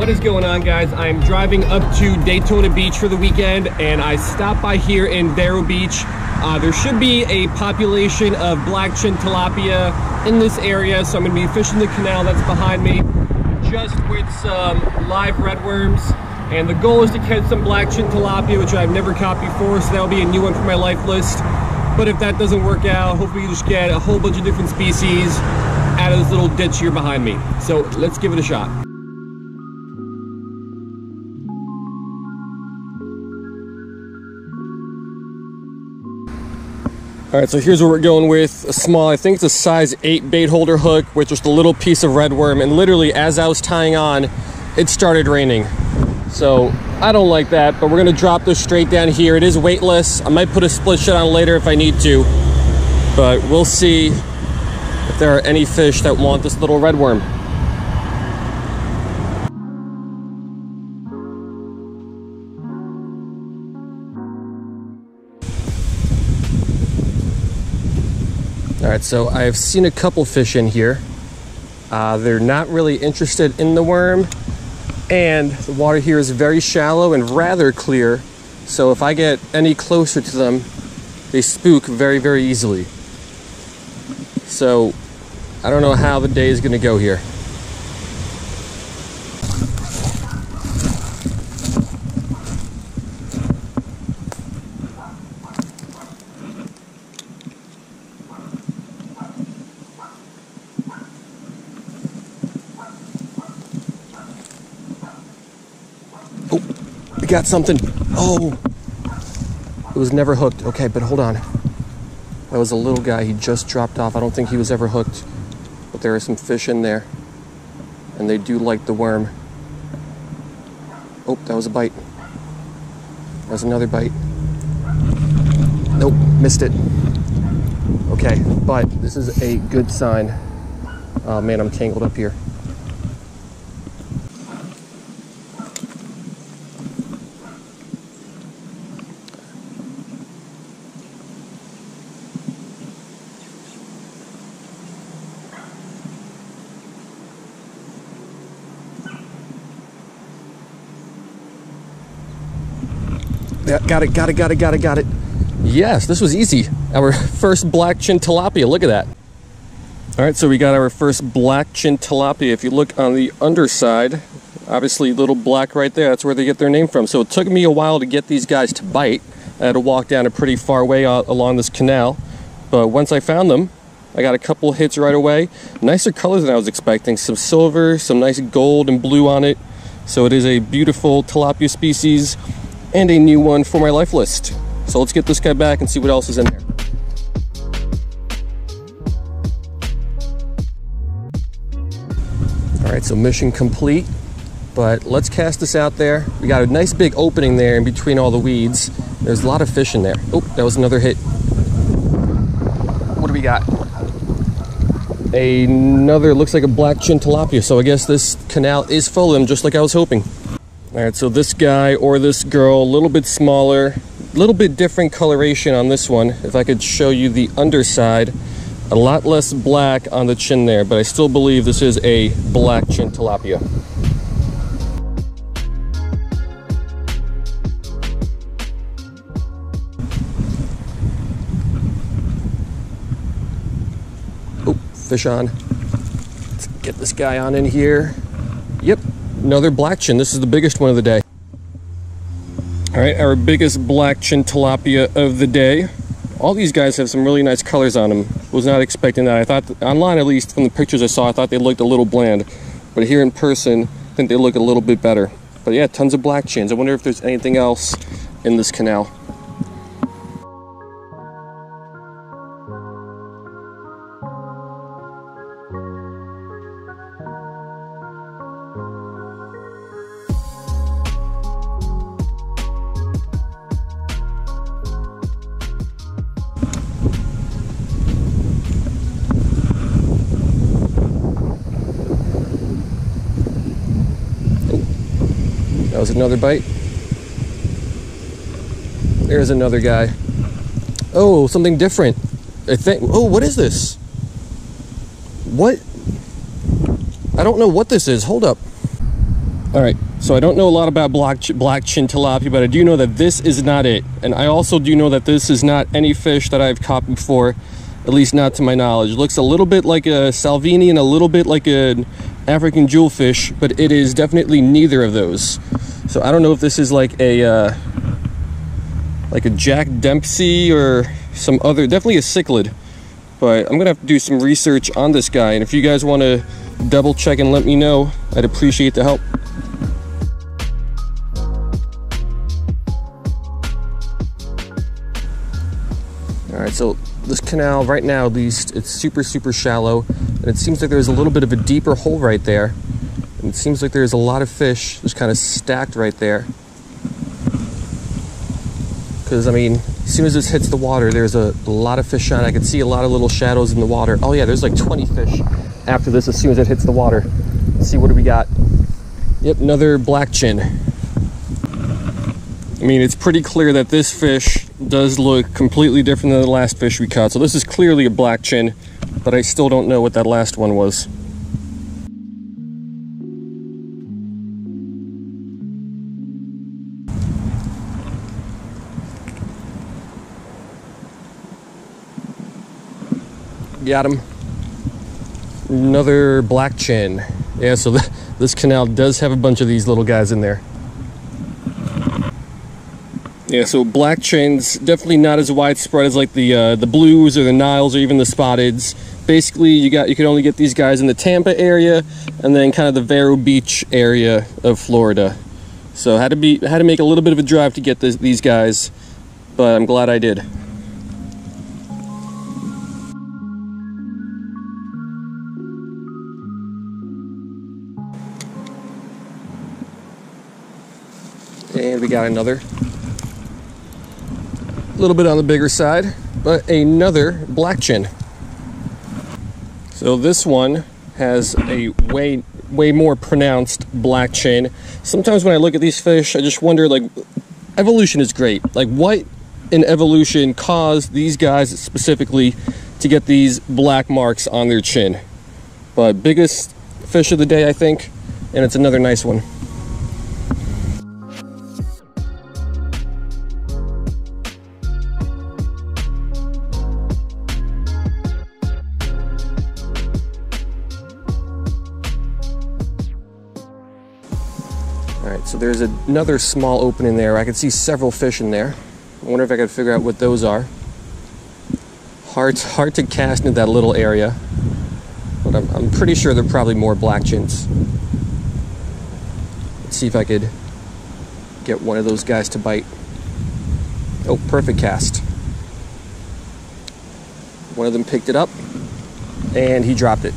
What is going on, guys? I'm driving up to Daytona Beach for the weekend, and I stopped by here in Vero Beach. There should be a population of Blackchin Tilapia in this area, so I'm going to be fishing the canal that's behind me, just with some live redworms. And the goal is to catch some Blackchin Tilapia, which I've never caught before, so that'll be a new one for my life list. But if that doesn't work out, hopefully you just get a whole bunch of different species out of this little ditch here behind me. So let's give it a shot. All right, so here's what we're going with. A small, I think it's a size 8 bait holder hook with just a little piece of redworm, and literally as I was tying on, it started raining. So I don't like that, but we're gonna drop this straight down here. It is weightless. I might put a split shot on later if I need to, but we'll see if there are any fish that want this little redworm. All right, so I've seen a couple fish in here. They're not really interested in the worm, and the water here is very shallow and rather clear. So if I get any closer to them, they spook very, very easily. So I don't know how the day is gonna go here. Oh, we got something. Oh, it was never hooked. Okay, but hold on. That was a little guy. He just dropped off. I don't think he was ever hooked, but there are some fish in there, and they do like the worm. Oh, that was a bite. That was another bite. Nope, missed it. Okay, but this is a good sign. Oh man, I'm tangled up here. Yeah, got it. Yes, this was easy. Our first Blackchin Tilapia, look at that. All right, so we got our first Blackchin Tilapia. If you look on the underside, obviously little black right there, that's where they get their name from. So it took me a while to get these guys to bite. I had to walk down a pretty far way along this canal. But once I found them, I got a couple hits right away. Nicer colors than I was expecting. Some silver, some nice gold and blue on it. So it is a beautiful tilapia species, and a new one for my life list. So let's get this guy back and see what else is in there. All right, so mission complete, but let's cast this out there. We got a nice big opening there in between all the weeds. There's a lot of fish in there. Oh, that was another hit. What do we got? Another, looks like a Blackchin Tilapia. So I guess this canal is full of them, just like I was hoping. All right, so this guy or this girl, a little bit smaller, a little bit different coloration on this one. If I could show you the underside, a lot less black on the chin there, but I still believe this is a Blackchin Tilapia. Oh, fish on. Let's get this guy on in here. Yep. Another Blackchin. This is the biggest one of the day. All right, our biggest Blackchin Tilapia of the day. All these guys have some really nice colors on them. Was not expecting that. I thought, online at least, from the pictures I saw, I thought they looked a little bland. But here in person, I think they look a little bit better. But yeah, tons of Blackchins. I wonder if there's anything else in this canal. That was another bite. There's another guy. Oh, something different. I think, oh, what is this? What? I don't know what this is. Hold up. All right, so I don't know a lot about Blackchin Tilapia, but I do know that this is not it. And I also do know that this is not any fish that I've caught before, at least not to my knowledge. It looks a little bit like a Salvini and a little bit like an African jewelfish, but it is definitely neither of those. So I don't know if this is like a Jack Dempsey or some other, definitely a cichlid. But I'm gonna have to do some research on this guy, and if you guys want to double check and let me know, I'd appreciate the help. All right, so this canal right now, at least, it's super shallow, and it seems like there's a little bit of a deeper hole right there, and it seems like there's a lot of fish just kind of stacked right there. Because I mean, as soon as this hits the water, there's a lot of fish on it. I can see a lot of little shadows in the water. Oh yeah, there's like 20 fish after this as soon as it hits the water. Let's see, what do we got? Yep, another Blackchin. I mean, it's pretty clear that this fish does look completely different than the last fish we caught. So this is clearly a Blackchin, but I still don't know what that last one was. Got him. Another Blackchin. Yeah, so this canal does have a bunch of these little guys in there. Yeah, so Blackchins definitely not as widespread as like the blues or the Niles or even the spotteds. Basically, you can only get these guys in the Tampa area and then kind of the Vero Beach area of Florida. So had to make a little bit of a drive to get these guys, but I'm glad I did. And we got another. A little bit on the bigger side, but another Blackchin. So this one has a way more pronounced Blackchin. Sometimes when I look at these fish, I just wonder, like, evolution is great. Like, what in evolution caused these guys specifically to get these black marks on their chin? But biggest fish of the day, I think, and it's another nice one. Alright, so there's another small opening there. I can see several fish in there. I wonder if I could figure out what those are. Hard to cast into that little area, but I'm pretty sure they're probably more Blackchins. Let's see if I could get one of those guys to bite. Oh, perfect cast. One of them picked it up, and he dropped it.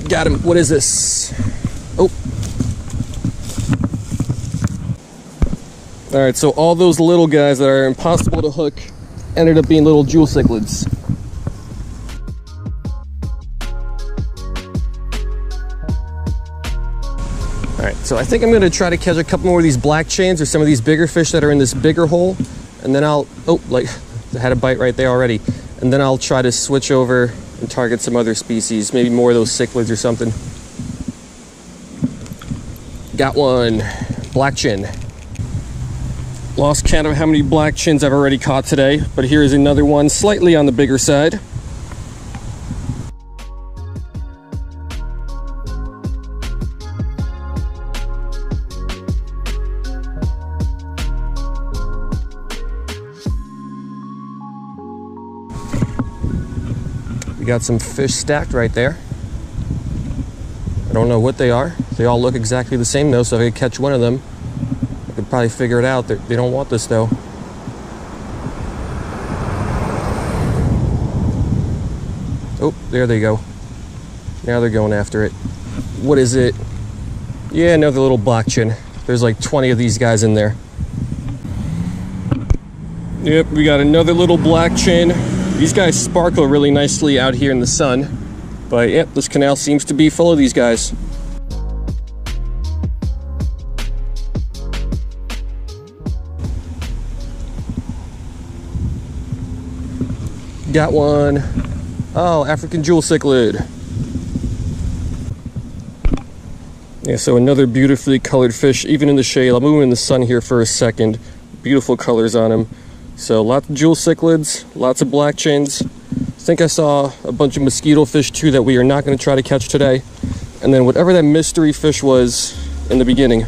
Got him. What is this? Oh. All right, so all those little guys that are impossible to hook ended up being little jewel cichlids. All right, so I think I'm gonna try to catch a couple more of these Blackchins or some of these bigger fish that are in this bigger hole, and then I'll, oh, like, I had a bite right there already, and then I'll try to switch over and target some other species, maybe more of those cichlids or something. Got one. Blackchin. Lost count of how many Blackchins I've already caught today, but here is another one slightly on the bigger side. Got some fish stacked right there. I don't know what they are. They all look exactly the same though, so if I could catch one of them, I could probably figure it out. They don't want this though. Oh, there they go. Now they're going after it. What is it? Yeah, another little Blackchin. There's like 20 of these guys in there. Yep, we got another little Blackchin. These guys sparkle really nicely out here in the sun, but yep, this canal seems to be full of these guys. got one. Oh, African jewel cichlid. Yeah, so another beautifully colored fish, even in the shade. I'll move him in the sun here for a second. Beautiful colors on him. So lots of jewel cichlids, lots of black chins. I think I saw a bunch of mosquito fish too that we are not going to try to catch today. And then whatever that mystery fish was in the beginning.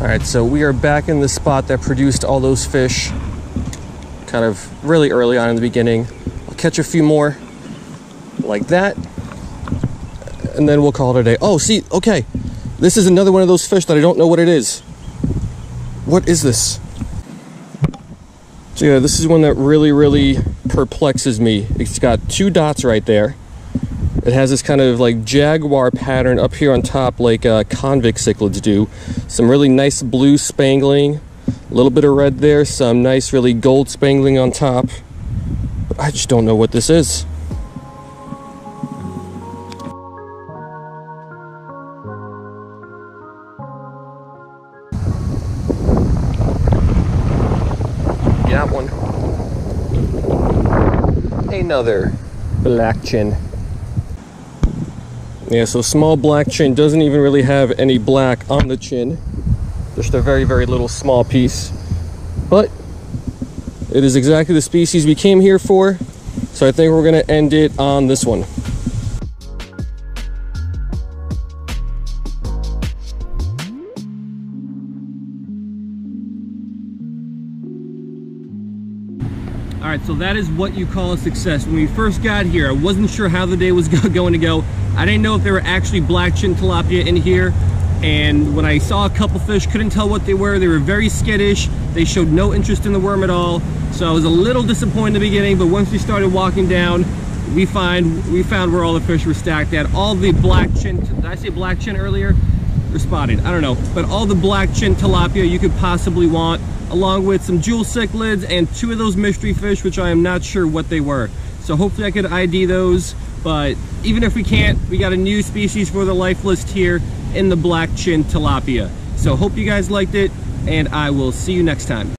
All right, so we are back in the spot that produced all those fish kind of really early on in the beginning. I'll catch a few more like that, and then we'll call it a day. Oh, see, okay. This is another one of those fish that I don't know what it is. What is this? So yeah, this is one that really perplexes me. It's got 2 dots right there. It has this kind of like jaguar pattern up here on top, like convict cichlids do. Some really nice blue spangling, a little bit of red there, some nice really gold spangling on top. But I just don't know what this is. Got one. Another black chin. Yeah, so small black chin, doesn't even really have any black on the chin. Just a very little small piece. But it is exactly the species we came here for. So I think we're gonna end it on this one. All right, so that is what you call a success. When we first got here, I wasn't sure how the day was going to go. I didn't know if there were actually Blackchin tilapia in here. And when I saw a couple fish, couldn't tell what they were. They were very skittish. They showed no interest in the worm at all. So I was a little disappointed in the beginning, but once we started walking down, we found where all the fish were stacked at. All the Blackchin, did I say Blackchin earlier? They're spotted, I don't know. But all the Blackchin tilapia you could possibly want, along with some jewel cichlids and 2 of those mystery fish, which I am not sure what they were. So hopefully I could ID those, but even if we can't, we got a new species for the life list here in the Blackchin tilapia. So hope you guys liked it, and I will see you next time.